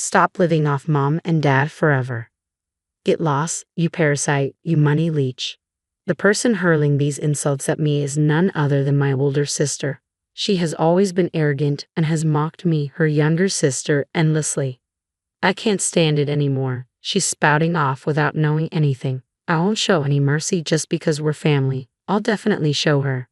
Stop living off mom and dad forever. Get lost, you parasite, you money leech. The person hurling these insults at me is none other than my older sister. She has always been arrogant and has mocked me, her younger sister, endlessly. I can't stand it anymore. She's spouting off without knowing anything. I won't show any mercy just because we're family. I'll definitely show her.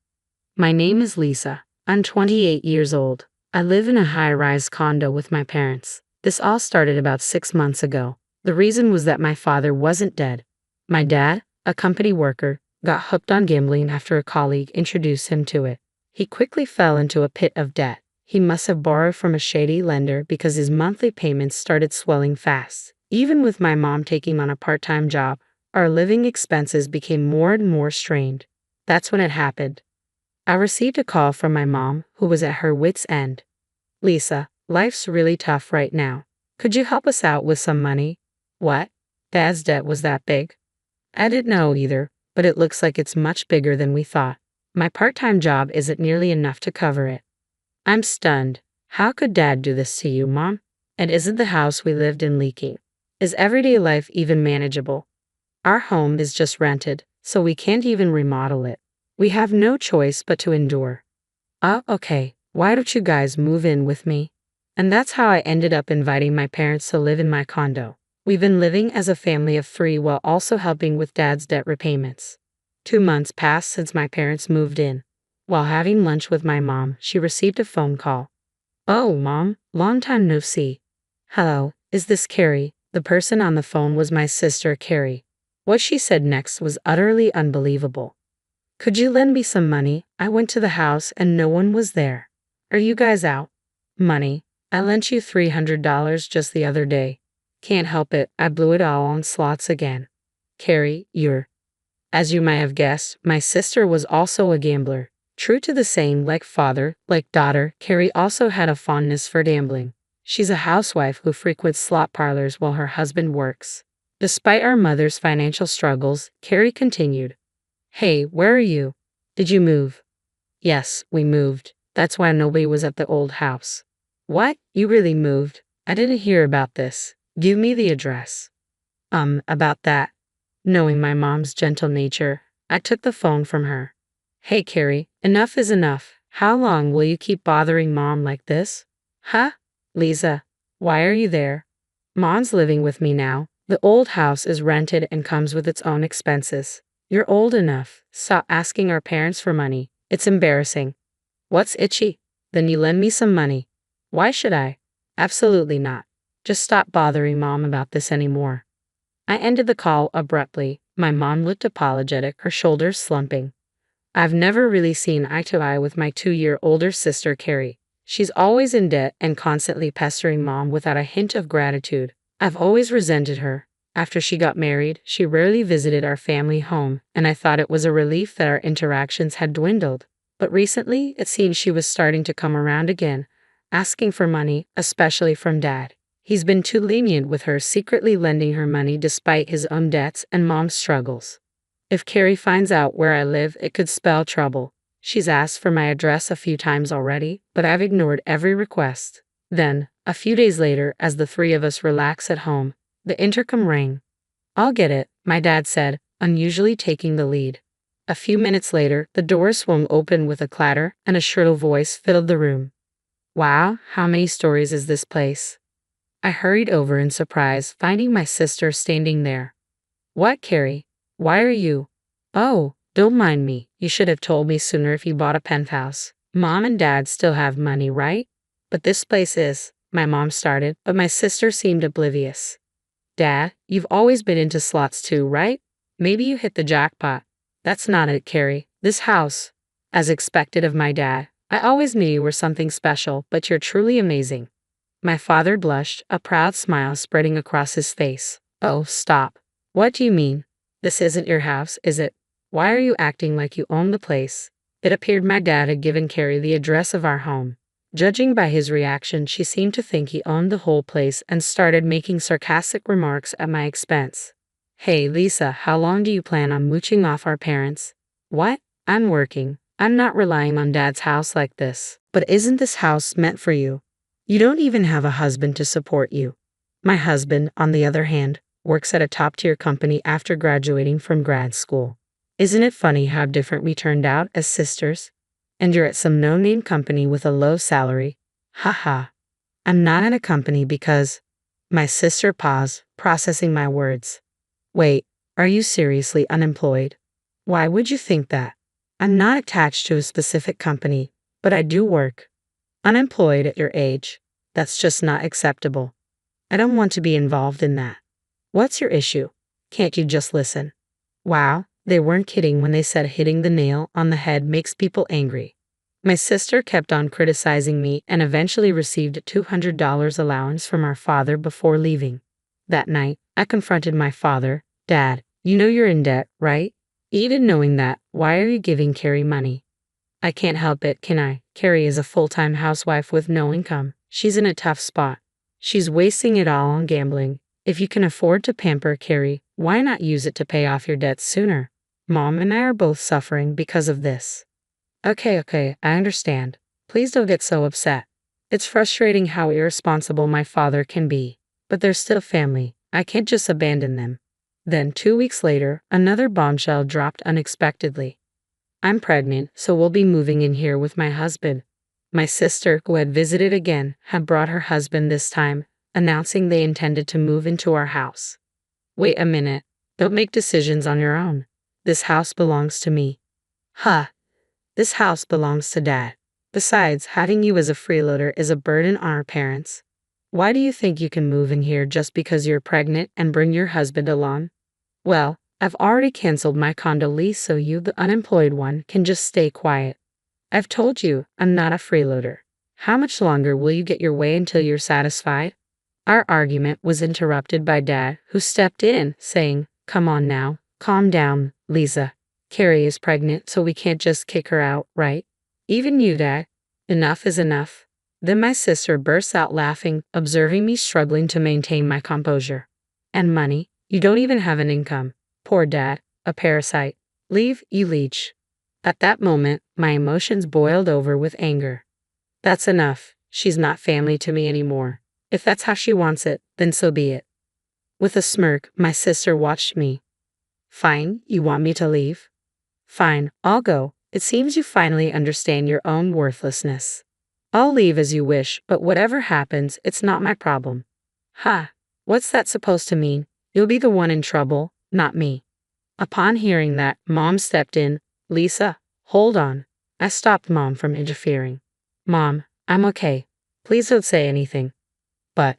My name is Lisa. I'm 28 years old. I live in a high-rise condo with my parents. This all started about 6 months ago. The reason was that my father wasn't dead. My dad, a company worker, got hooked on gambling after a colleague introduced him to it. He quickly fell into a pit of debt. He must have borrowed from a shady lender because his monthly payments started swelling fast. Even with my mom taking on a part-time job, our living expenses became more and more strained. That's when it happened. I received a call from my mom, who was at her wit's end. "Lisa, life's really tough right now. Could you help us out with some money?" "What? Dad's debt was that big?" I didn't know either, but it looks like it's much bigger than we thought. My part-time job isn't nearly enough to cover it. I'm stunned. How could Dad do this to you, Mom? And isn't the house we lived in leaking? Is everyday life even manageable? Our home is just rented, so we can't even remodel it. We have no choice but to endure. "Oh, okay. Why don't you guys move in with me?" And that's how I ended up inviting my parents to live in my condo. We've been living as a family of 3 while also helping with Dad's debt repayments. 2 months passed since my parents moved in. While having lunch with my mom, she received a phone call. "Oh, Mom, long time no see." "Hello, is this Carrie?" The person on the phone was my sister, Carrie. What she said next was utterly unbelievable. "Could you lend me some money? I went to the house and no one was there." "Are you guys out?" "Money? I lent you $300 just the other day. Can't help it, I blew it all on slots again." "Carrie, you're..." As you might have guessed, my sister was also a gambler. True to the saying, like father, like daughter, Carrie also had a fondness for gambling. She's a housewife who frequents slot parlors while her husband works. Despite our mother's financial struggles, Carrie continued. "Hey, where are you? Did you move?" "Yes, we moved. That's why nobody was at the old house." "What? You really moved? I didn't hear about this. Give me the address." About that." Knowing my mom's gentle nature, I took the phone from her. "Hey, Carrie, enough is enough. How long will you keep bothering Mom like this?" "Huh? Lisa, why are you there?" "Mom's living with me now. The old house is rented and comes with its own expenses. You're old enough. Stop asking our parents for money. It's embarrassing." "What's itchy? Then you lend me some money." "Why should I?" "Absolutely not. Just stop bothering Mom about this anymore." I ended the call abruptly. My mom looked apologetic, her shoulders slumping. I've never really seen eye to eye with my 2-year older sister, Carrie. She's always in debt and constantly pestering Mom without a hint of gratitude. I've always resented her. After she got married, she rarely visited our family home, and I thought it was a relief that our interactions had dwindled. But recently, it seemed she was starting to come around again, asking for money, especially from Dad. He's been too lenient with her, secretly lending her money despite his own debts and Mom's struggles. If Carrie finds out where I live, it could spell trouble. She's asked for my address a few times already, but I've ignored every request. Then, a few days later, as the 3 of us relax at home, the intercom rang. "I'll get it," my dad said, unusually taking the lead. A few minutes later, the door swung open with a clatter, and a shrill voice filled the room. "Wow, how many stories is this place?" I hurried over in surprise, finding my sister standing there. "What, Carrie? Why are you?" "Oh, don't mind me. You should have told me sooner if you bought a penthouse. Mom and Dad still have money, right?" "But this place is..." my mom started, but my sister seemed oblivious. "Dad, you've always been into slots too, right? Maybe you hit the jackpot." "That's not it, Carrie. This house..." As expected of my dad, "I always knew you were something special, but you're truly amazing." My father blushed, a proud smile spreading across his face. "Oh, stop. What do you mean? This isn't your house, is it? Why are you acting like you own the place?" It appeared my dad had given Carrie the address of our home. Judging by his reaction, she seemed to think he owned the whole place and started making sarcastic remarks at my expense. "Hey, Lisa, how long do you plan on mooching off our parents?" "What? I'm working. I'm not relying on Dad's house like this." "But isn't this house meant for you? You don't even have a husband to support you." My husband, on the other hand, works at a top-tier company after graduating from grad school. Isn't it funny how different we turned out as sisters? And you're at some no-name company with a low salary. Haha. I'm not in a company because... My sister paused, processing my words. Wait, are you seriously unemployed? Why would you think that? I'm not attached to a specific company, but I do work. Unemployed at your age? That's just not acceptable. I don't want to be involved in that. What's your issue? Can't you just listen? Wow, they weren't kidding when they said hitting the nail on the head makes people angry. My sister kept on criticizing me and eventually received a $200 allowance from our father before leaving. That night, I confronted my father. Dad, you know you're in debt, right? Even knowing that, why are you giving Carrie money? I can't help it, can I? Carrie is a full-time housewife with no income. She's in a tough spot. She's wasting it all on gambling. If you can afford to pamper Carrie, why not use it to pay off your debts sooner? Mom and I are both suffering because of this. Okay, I understand. Please don't get so upset. It's frustrating how irresponsible my father can be. But they're still family. I can't just abandon them. Then 2 weeks later, another bombshell dropped unexpectedly. I'm pregnant, so we'll be moving in here with my husband. My sister, who had visited again, had brought her husband this time, announcing they intended to move into our house. Wait a minute. Don't make decisions on your own. This house belongs to me. Huh. This house belongs to Dad. Besides, having you as a freeloader is a burden on our parents. Why do you think you can move in here just because you're pregnant and bring your husband along? Well, I've already canceled my condo lease, so you, the unemployed one, can just stay quiet. I've told you, I'm not a freeloader. How much longer will you get your way until you're satisfied? Our argument was interrupted by Dad, who stepped in, saying, Come on now, calm down, Lisa. Carrie is pregnant, so we can't just kick her out, right? Even you, Dad. Enough is enough. Then my sister bursts out laughing, observing me struggling to maintain my composure. And money? You don't even have an income. Poor Dad, a parasite. Leave, you leech. At that moment, my emotions boiled over with anger. That's enough. She's not family to me anymore. If that's how she wants it, then so be it. With a smirk, my sister watched me. Fine, you want me to leave? Fine, I'll go. It seems you finally understand your own worthlessness. I'll leave as you wish, but whatever happens, it's not my problem. Ha! What's that supposed to mean? You'll be the one in trouble, not me. Upon hearing that, Mom stepped in. Lisa, hold on. I stopped Mom from interfering. Mom, I'm okay. Please don't say anything. But,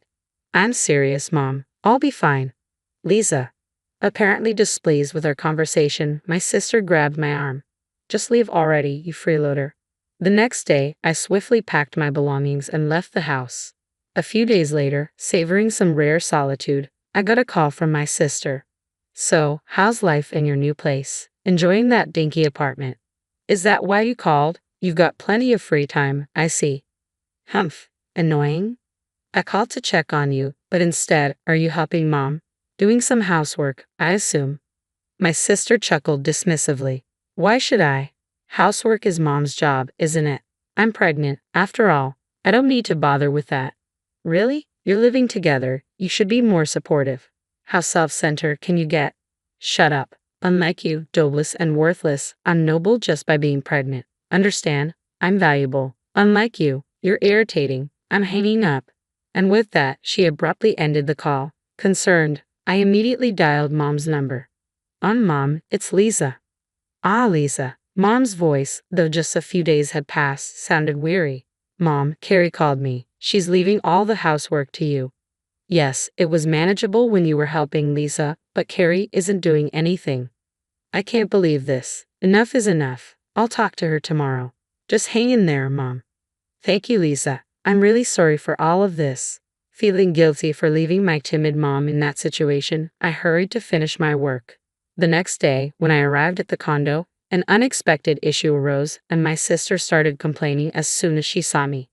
I'm serious, Mom. I'll be fine. Lisa. Apparently displeased with our conversation, my sister grabbed my arm. Just leave already, you freeloader. The next day, I swiftly packed my belongings and left the house. A few days later, savoring some rare solitude, I got a call from my sister. So, how's life in your new place? Enjoying that dinky apartment? Is that why you called? You've got plenty of free time, I see. Humph. Annoying? I called to check on you, but instead, are you helping Mom? Doing some housework, I assume. My sister chuckled dismissively. Why should I? Housework is Mom's job, isn't it? I'm pregnant, after all. I don't need to bother with that. Really? You're living together. You should be more supportive. How self-centered can you get? Shut up. Unlike you, jobless and worthless, I'm noble just by being pregnant. Understand? I'm valuable. Unlike you, you're irritating. I'm hanging up. And with that, she abruptly ended the call. Concerned, I immediately dialed Mom's number. Mom, it's Lisa. Ah, Lisa. Mom's voice, though just a few days had passed, sounded weary. Mom, Carrie called me. She's leaving all the housework to you. Yes, it was manageable when you were helping Lisa, but Carrie isn't doing anything. I can't believe this. Enough is enough. I'll talk to her tomorrow. Just hang in there, Mom. Thank you, Lisa. I'm really sorry for all of this. Feeling guilty for leaving my timid mom in that situation, I hurried to finish my work. The next day, when I arrived at the condo, an unexpected issue arose, and my sister started complaining as soon as she saw me.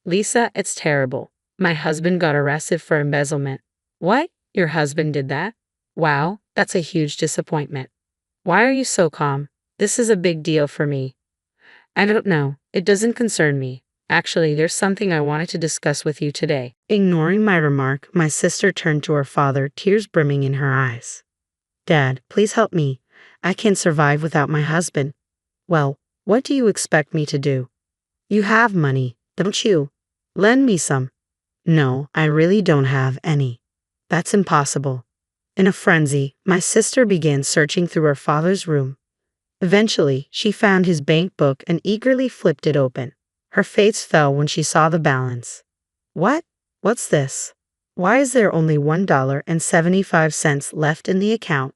Lisa, it's terrible. My husband got arrested for embezzlement. What? Your husband did that? Wow, that's a huge disappointment. Why are you so calm? This is a big deal for me. I don't know. It doesn't concern me. Actually, there's something I wanted to discuss with you today. Ignoring my remark, my sister turned to her father, tears brimming in her eyes. Dad, please help me. I can't survive without my husband. Well, what do you expect me to do? You have money, don't you? Lend me some. No, I really don't have any. That's impossible. In a frenzy, my sister began searching through her father's room. Eventually, she found his bank book and eagerly flipped it open. Her face fell when she saw the balance. What? What's this? Why is there only $1.75 left in the account?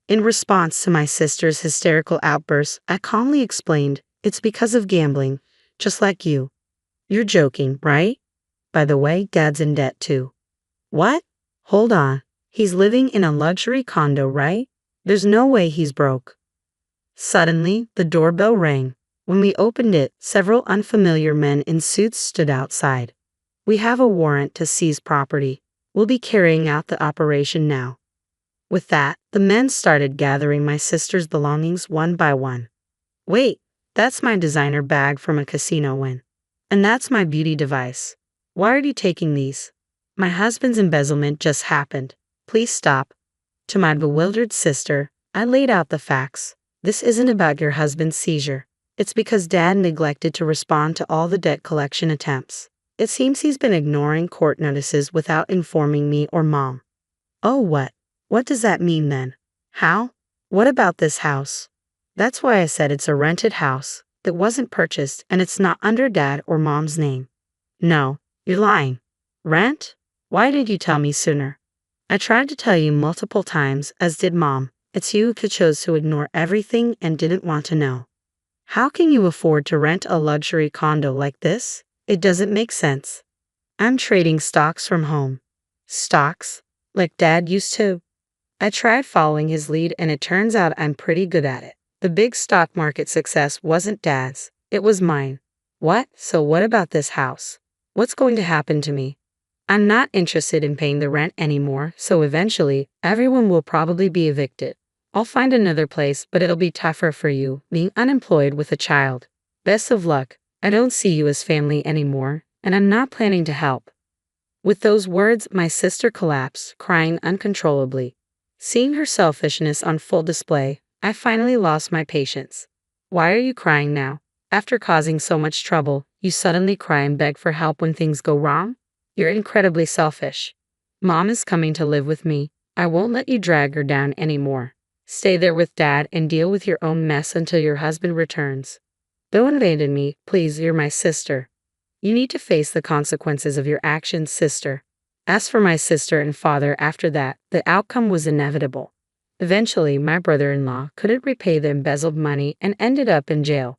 In response to my sister's hysterical outburst, I calmly explained, it's because of gambling, just like you. You're joking, right? By the way, Dad's in debt too. What? Hold on. He's living in a luxury condo, right? There's no way he's broke. Suddenly, the doorbell rang. When we opened it, several unfamiliar men in suits stood outside. We have a warrant to seize property. We'll be carrying out the operation now. With that, the men started gathering my sister's belongings one by one. Wait, that's my designer bag from a casino win. And that's my beauty device. Why are you taking these? My husband's embezzlement just happened. Please stop. To my bewildered sister, I laid out the facts. This isn't about your husband's seizure. It's because Dad neglected to respond to all the debt collection attempts. It seems he's been ignoring court notices without informing me or Mom. Oh, what? What does that mean then? How? What about this house? That's why I said it's a rented house. It wasn't purchased and it's not under Dad or Mom's name. No, you're lying. Rent? Why did you tell me sooner? I tried to tell you multiple times, as did Mom. It's you who chose to ignore everything and didn't want to know. How can you afford to rent a luxury condo like this? It doesn't make sense. I'm trading stocks from home. Stocks? Like Dad used to? I tried following his lead and it turns out I'm pretty good at it. The big stock market success wasn't Dad's, it was mine. What? So what about this house? What's going to happen to me? I'm not interested in paying the rent anymore, so eventually, everyone will probably be evicted. I'll find another place, but it'll be tougher for you, being unemployed with a child. Best of luck. I don't see you as family anymore, and I'm not planning to help. With those words, my sister collapsed, crying uncontrollably. Seeing her selfishness on full display, I finally lost my patience. Why are you crying now? After causing so much trouble, you suddenly cry and beg for help when things go wrong? You're incredibly selfish. Mom is coming to live with me. I won't let you drag her down anymore. Stay there with Dad and deal with your own mess until your husband returns. Don't abandon me, please, you're my sister. You need to face the consequences of your actions, sister. As for my sister and father after that, the outcome was inevitable. Eventually, my brother-in-law couldn't repay the embezzled money and ended up in jail.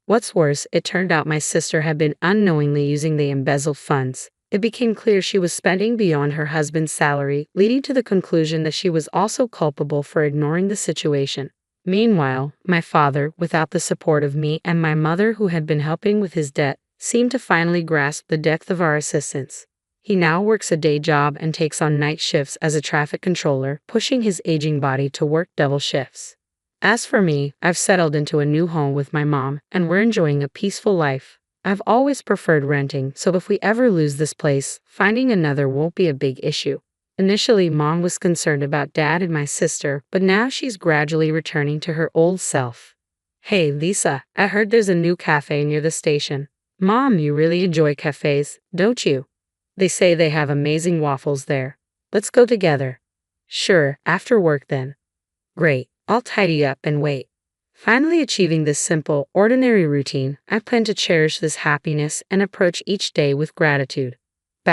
What's worse, it turned out my sister had been unknowingly using the embezzled funds. It became clear she was spending beyond her husband's salary, leading to the conclusion that she was also culpable for ignoring the situation. Meanwhile, my father, without the support of me and my mother who had been helping with his debt, seemed to finally grasp the depth of our assistance. He now works a day job and takes on night shifts as a traffic controller, pushing his aging body to work double shifts. As for me, I've settled into a new home with my mom, and we're enjoying a peaceful life. I've always preferred renting, so if we ever lose this place, finding another won't be a big issue. Initially, Mom was concerned about Dad and my sister, but now she's gradually returning to her old self. Hey, Lisa, I heard there's a new cafe near the station. Mom, you really enjoy cafes, don't you? They say they have amazing waffles there. Let's go together. Sure, after work then. Great, I'll tidy up and wait. Finally achieving this simple, ordinary routine, I plan to cherish this happiness and approach each day with gratitude. /